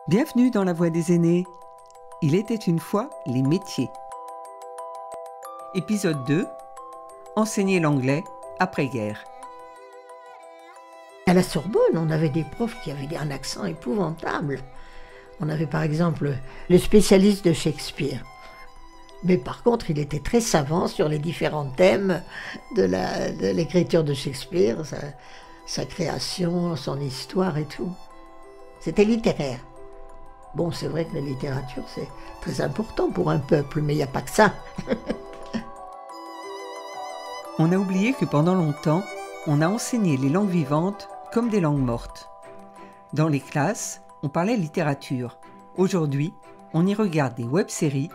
Bienvenue dans la Voix des aînés. Il était une fois les métiers. Épisode 2. Enseigner l'anglais après-guerre. À la Sorbonne, on avait des profs qui avaient un accent épouvantable. On avait par exemple le spécialiste de Shakespeare. Mais par contre, il était très savant sur les différents thèmes de l'écriture de Shakespeare, sa création, son histoire et tout. C'était littéraire. Bon, c'est vrai que la littérature, c'est très important pour un peuple, mais il n'y a pas que ça. On a oublié que pendant longtemps, on a enseigné les langues vivantes comme des langues mortes. Dans les classes, on parlait littérature. Aujourd'hui, on y regarde des web-séries,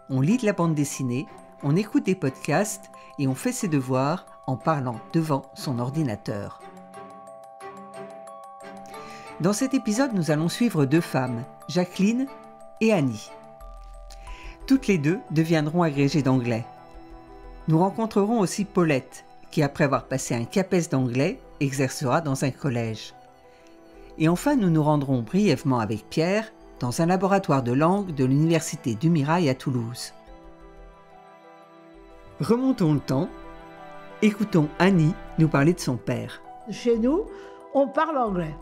on lit de la bande dessinée, on écoute des podcasts et on fait ses devoirs en parlant devant son ordinateur. Dans cet épisode, nous allons suivre deux femmes, Jacqueline et Annie. Toutes les deux deviendront agrégées d'anglais. Nous rencontrerons aussi Paulette, qui après avoir passé un CAPES d'anglais, exercera dans un collège. Et enfin, nous nous rendrons brièvement avec Pierre dans un laboratoire de langue de l'Université du Mirail à Toulouse. Remontons le temps. Écoutons Annie nous parler de son père. Chez nous, on parle anglais.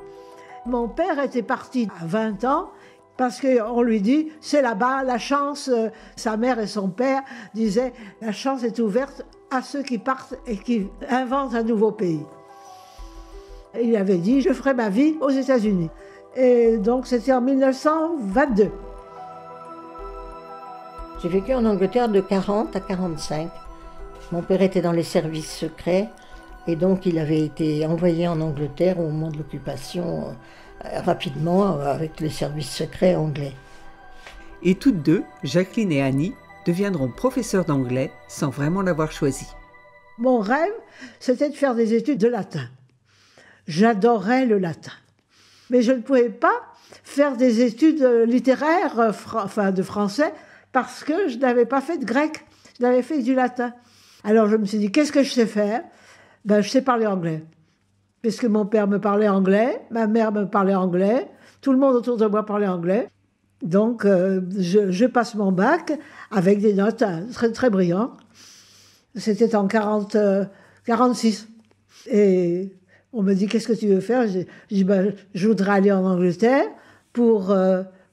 Mon père était parti à 20 ans parce qu'on lui dit, c'est là-bas, la chance, sa mère et son père disaient, la chance est ouverte à ceux qui partent et qui inventent un nouveau pays. Il avait dit, je ferai ma vie aux États-Unis. Et donc c'était en 1922. J'ai vécu en Angleterre de 40 à 45. Mon père était dans les services secrets et donc il avait été envoyé en Angleterre au moment de l'occupation rapidement avec les services secrets anglais. Et toutes deux, Jacqueline et Annie, deviendront professeurs d'anglais sans vraiment l'avoir choisi. Mon rêve, c'était de faire des études de latin. J'adorais le latin. Mais je ne pouvais pas faire des études littéraires, de français, parce que je n'avais pas fait de grec, je n'avais fait du latin. Alors je me suis dit, qu'est-ce que je sais faire ? Je sais parler anglais. Puisque mon père me parlait anglais, ma mère me parlait anglais, tout le monde autour de moi parlait anglais. Donc je passe mon bac avec des notes très, très brillantes. C'était en 46. Et on me dit, qu'est-ce que tu veux faire ? Je dis, je voudrais aller en Angleterre pour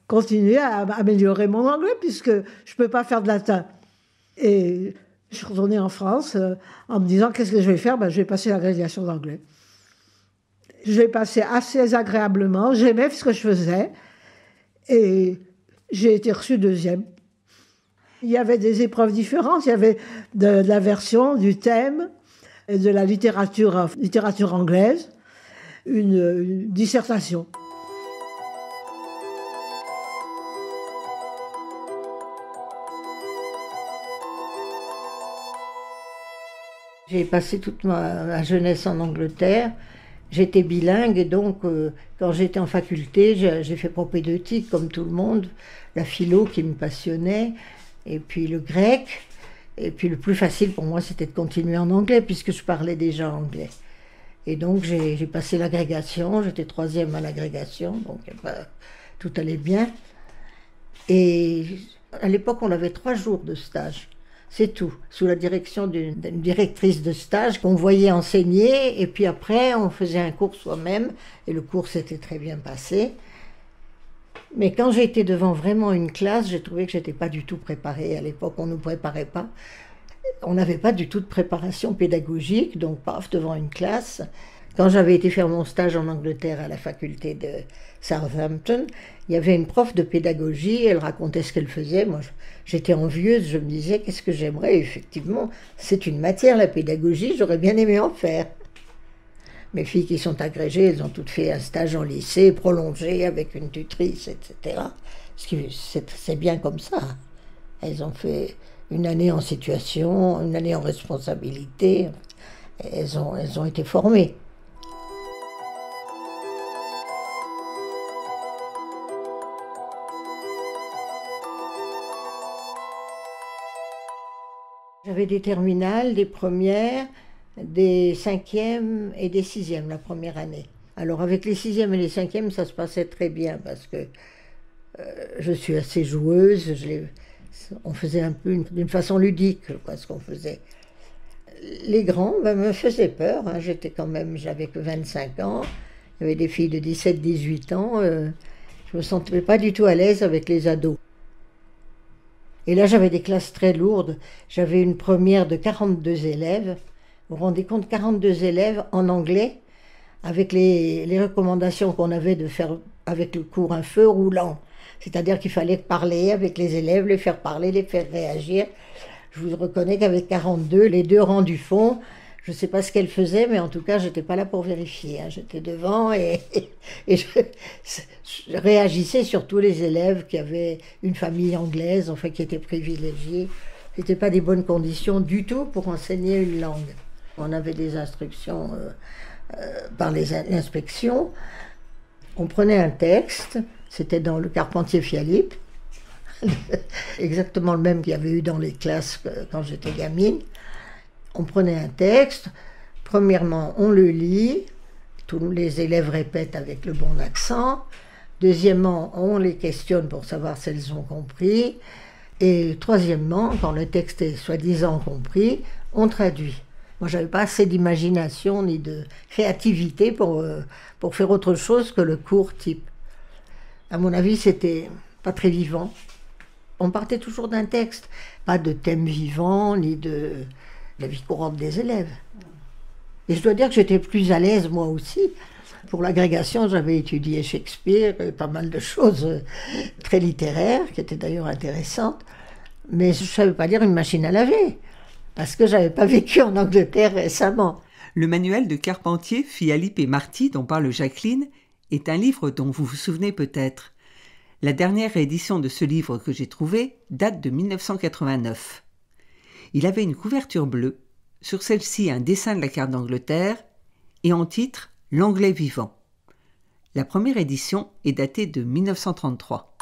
continuer à améliorer mon anglais, puisque je ne peux pas faire de latin. Et je suis retournée en France en me disant, qu'est-ce que je vais faire ? Je vais passer l'agrégation d'anglais. Je l'ai passé assez agréablement, j'aimais ce que je faisais, et j'ai été reçue deuxième. Il y avait des épreuves différentes, il y avait de la version, du thème, et de la littérature anglaise, une dissertation. J'ai passé toute ma jeunesse en Angleterre. J'étais bilingue et donc quand j'étais en faculté, j'ai fait propédeutique comme tout le monde, la philo qui me passionnait, et puis le grec. Et puis le plus facile pour moi, c'était de continuer en anglais, puisque je parlais déjà anglais. Et donc j'ai passé l'agrégation, j'étais troisième à l'agrégation, donc tout allait bien. Et à l'époque, on avait 3 jours de stage, c'est tout, sous la direction d'une directrice de stage qu'on voyait enseigner, et puis après, on faisait un cours soi-même, et le cours s'était très bien passé. Mais quand j'étais devant vraiment une classe, j'ai trouvé que je n'étais pas du tout préparée. À l'époque, on ne nous préparait pas. On n'avait pas du tout de préparation pédagogique, donc paf, devant une classe. Quand j'avais été faire mon stage en Angleterre à la faculté de Southampton, il y avait une prof de pédagogie, elle racontait ce qu'elle faisait. Moi, j'étais envieuse, je me disais, qu'est-ce que j'aimerais ? Effectivement, c'est une matière, la pédagogie, j'aurais bien aimé en faire. Mes filles qui sont agrégées, elles ont toutes fait un stage en lycée, prolongé avec une tutrice, etc. C'est bien comme ça. Elles ont fait une année en situation, une année en responsabilité. Elles ont été formées. J'avais des terminales, des premières, des 5e et des 6e la première année. Alors avec les 6e et les 5e, ça se passait très bien parce que Je suis assez joueuse. On faisait un peu d'une façon ludique, quoi, ce qu'on faisait. Les grands me faisaient peur. Hein. J'avais que 25 ans. Il y avait des filles de 17-18 ans. Je me sentais pas du tout à l'aise avec les ados. Et là, j'avais des classes très lourdes. J'avais une première de 42 élèves. Vous vous rendez compte, 42 élèves en anglais, avec les recommandations qu'on avait de faire avec le cours un feu roulant. C'est-à-dire qu'il fallait parler avec les élèves, les faire parler, les faire réagir. Je vous reconnais qu'avec 42, les deux rangs du fond, je ne sais pas ce qu'elles faisaient, mais en tout cas, je n'étais pas là pour vérifier. Hein. J'étais devant et je réagissais sur tous les élèves qui avaient une famille anglaise, enfin qui étaient privilégiés. Ce n'étaient pas des bonnes conditions du tout pour enseigner une langue. On avait des instructions par l'inspection. On prenait un texte, c'était dans le Carpentier-Fialip, exactement le même qu'il y avait eu dans les classes quand j'étais gamine. On prenait un texte, premièrement on le lit, tous les élèves répètent avec le bon accent. Deuxièmement, on les questionne pour savoir si elles ont compris. Et troisièmement, quand le texte est soi-disant compris, on traduit. Moi, je n'avais pas assez d'imagination ni de créativité pour faire autre chose que le cours type. À mon avis, c'était pas très vivant. On partait toujours d'un texte, pas de thème vivant, ni de la vie courante des élèves. Et je dois dire que j'étais plus à l'aise, moi aussi. Pour l'agrégation, j'avais étudié Shakespeare, pas mal de choses très littéraires, qui étaient d'ailleurs intéressantes, mais je ne savais pas lire une machine à laver, parce que je n'avais pas vécu en Angleterre récemment. Le manuel de Carpentier, Fialip et Marty, dont parle Jacqueline, est un livre dont vous vous souvenez peut-être. La dernière édition de ce livre que j'ai trouvé date de 1989. Il avait une couverture bleue, sur celle-ci un dessin de la carte d'Angleterre, et en titre « L'anglais vivant ». La première édition est datée de 1933.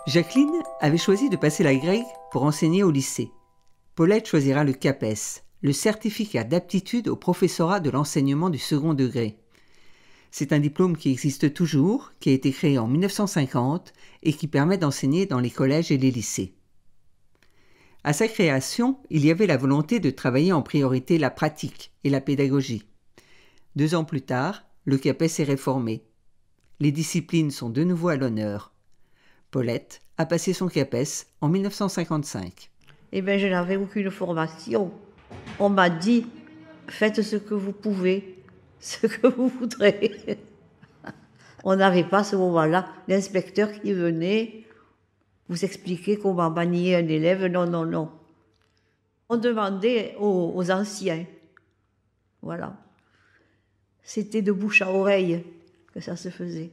Jacqueline avait choisi de passer la grecque pour enseigner au lycée. Paulette choisira le CAPES, le certificat d'aptitude au professorat de l'enseignement du second degré. C'est un diplôme qui existe toujours, qui a été créé en 1950 et qui permet d'enseigner dans les collèges et les lycées. À sa création, il y avait la volonté de travailler en priorité la pratique et la pédagogie. 2 ans plus tard, le CAPES est réformé. Les disciplines sont de nouveau à l'honneur. Paulette a passé son CAPES en 1955. Eh bien, je n'avais aucune formation. On m'a dit, faites ce que vous pouvez, ce que vous voudrez. On n'avait pas à ce moment-là l'inspecteur qui venait vous expliquer comment manier un élève. Non, non, non. On demandait aux anciens. Voilà. C'était de bouche à oreille que ça se faisait.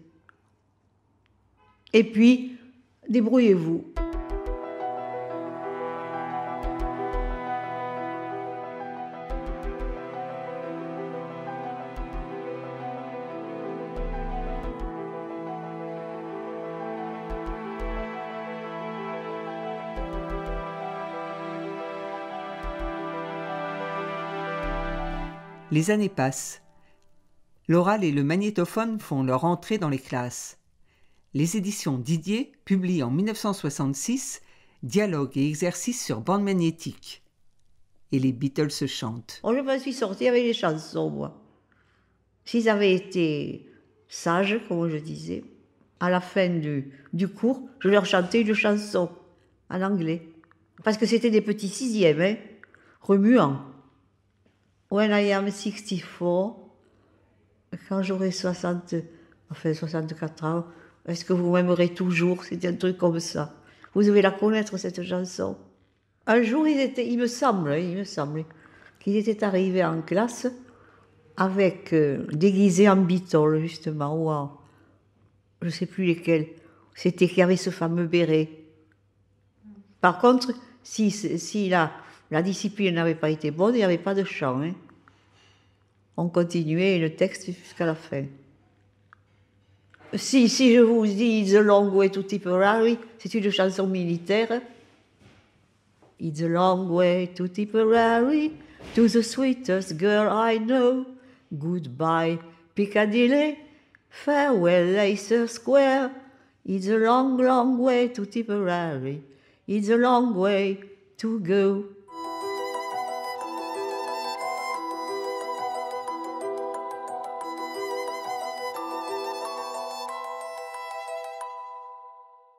Et puis, débrouillez-vous. Les années passent. L'oral et le magnétophone font leur entrée dans les classes. Les éditions Didier publient en 1966 Dialogues et exercices sur bande magnétique. Et les Beatles se chantent. Je me suis sortie avec les chansons, moi. S'ils avaient été sages, comme je disais, à la fin du cours, je leur chantais une chanson en anglais. Parce que c'était des petits sixièmes, hein, remuants. When I am 64, quand j'aurai 64 ans, est-ce que vous m'aimerez toujours? C'était un truc comme ça. Vous devez la connaître, cette chanson. Un jour, il me semble qu'ils étaient arrivés en classe avec déguisés en Beatles, justement, ou en, je ne sais plus lesquels. C'était qu'il y avait ce fameux béret. Par contre, si la discipline n'avait pas été bonne, il n'y avait pas de chant. Hein. On continuait le texte jusqu'à la fin. Si je vous dis It's a long way to Tipperary, c'est une chanson militaire. It's a long way to Tipperary, to the sweetest girl I know. Goodbye, Piccadilly, farewell, Leicester Square. It's a long, long way to Tipperary. It's a long way to go.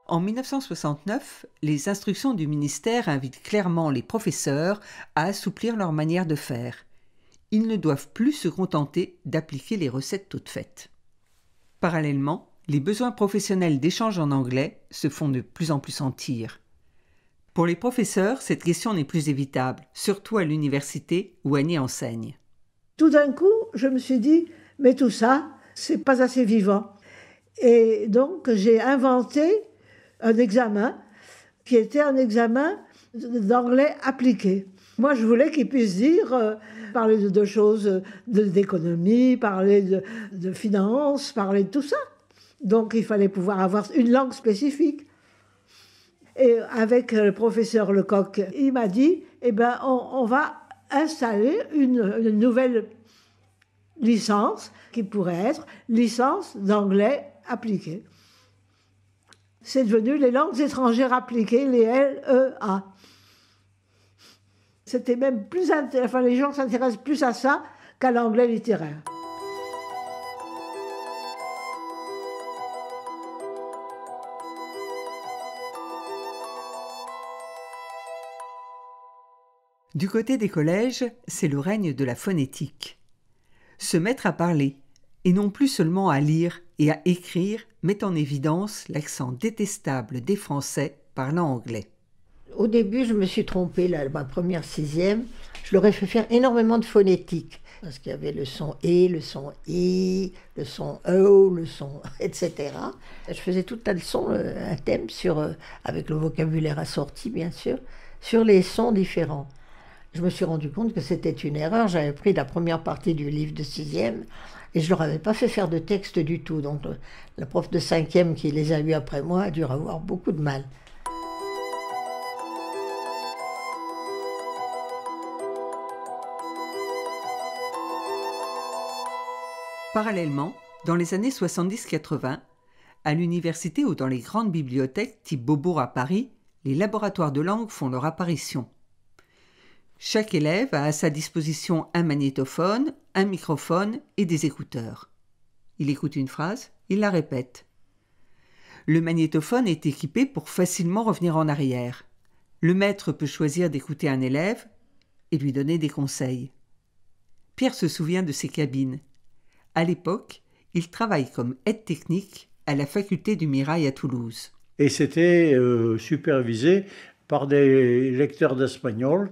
En 1969, les instructions du ministère invitent clairement les professeurs à assouplir leur manière de faire. Ils ne doivent plus se contenter d'appliquer les recettes toutes faites. Parallèlement, les besoins professionnels d'échange en anglais se font de plus en plus sentir. Pour les professeurs, cette question n'est plus évitable, surtout à l'université où Annie enseigne. Tout d'un coup, je me suis dit, mais tout ça, c'est pas assez vivant. Et donc, j'ai inventé un examen qui était un examen d'anglais appliqué. Moi, je voulais qu'ils puissent dire, parler de choses d'économie, parler de finances, parler de tout ça. Donc, il fallait pouvoir avoir une langue spécifique. Et avec le professeur Lecoq, il m'a dit, eh ben, on va installer une nouvelle licence qui pourrait être licence d'anglais appliqué. C'est devenu les langues étrangères appliquées, les LEA. C'était même plus enfin, les gens s'intéressent plus à ça qu'à l'anglais littéraire. Du côté des collèges, c'est le règne de la phonétique. Se mettre à parler, et non plus seulement à lire et à écrire, met en évidence l'accent détestable des Français parlant anglais. Au début, je me suis trompée, ma première sixième, je leur ai fait faire énormément de phonétique. Parce qu'il y avait le son « et », le son « i », le son « o », le son « etc. » Je faisais toute la leçon, un thème avec le vocabulaire assorti, bien sûr, sur les sons différents. Je me suis rendu compte que c'était une erreur. J'avais pris la première partie du livre de sixième et je ne leur avais pas fait faire de texte du tout. Donc la prof de cinquième qui les a lus après moi a dû avoir beaucoup de mal. Parallèlement, dans les années 70-80, à l'université ou dans les grandes bibliothèques type Beaubourg à Paris, les laboratoires de langue font leur apparition. Chaque élève a à sa disposition un magnétophone, un microphone et des écouteurs. Il écoute une phrase, il la répète. Le magnétophone est équipé pour facilement revenir en arrière. Le maître peut choisir d'écouter un élève et lui donner des conseils. Pierre se souvient de ces cabines. À l'époque, il travaille comme aide technique à la faculté du Mirail à Toulouse. Et c'était supervisé par des lecteurs d'espagnol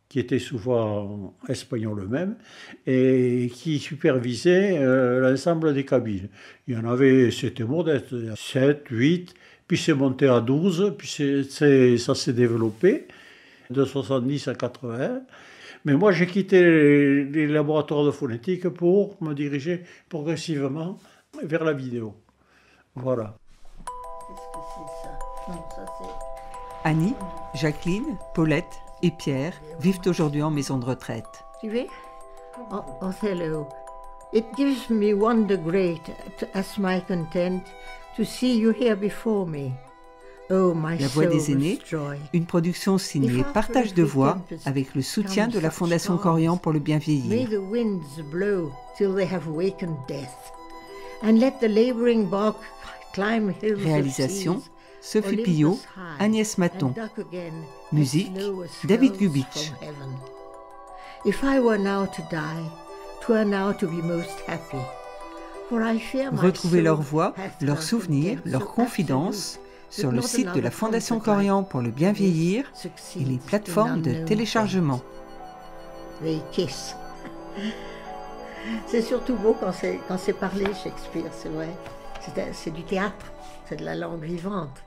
qui étaient souvent espagnols eux-mêmes, et qui supervisaient l'ensemble des cabines. Il y en avait, c'était modeste, 7, 8, puis c'est monté à 12, puis ça s'est développé, de 70 à 80. Mais moi, j'ai quitté les laboratoires de phonétique pour me diriger progressivement vers la vidéo. Voilà. Qu'est-ce que c'est ça? Non, ça c'est... Annie, Jacqueline, Paulette et Pierre vivent aujourd'hui en maison de retraite. Tu veux? Othello. It gives me wonder great as my content to see you here before me. Oh, my La Voix des aînés, joy. une production signée Partage de voix avec le soutien de la Fondation Corian pour le bien May vieillir. the winds blow till they have wakened death, and let the laboring bark climb hills Réalisation of seas, Sophie Olympus Pillot, high, Agnès Maton. and duck again as Musique, low as David skulls Gubitsch. from heaven. If I were now to die, 'twere now to be most happy, for I fear my Retrouvez soul leurs voix, hath leurs found souvenirs, content leurs so confidences absolute sur that le not site de la another Fondation comfort Corian like pour le bien vieillir et succeeds les in plateformes de unknown téléchargement. things. They kiss. C'est surtout beau quand c'est parlé, Shakespeare, c'est vrai. C'est du théâtre, c'est de la langue vivante.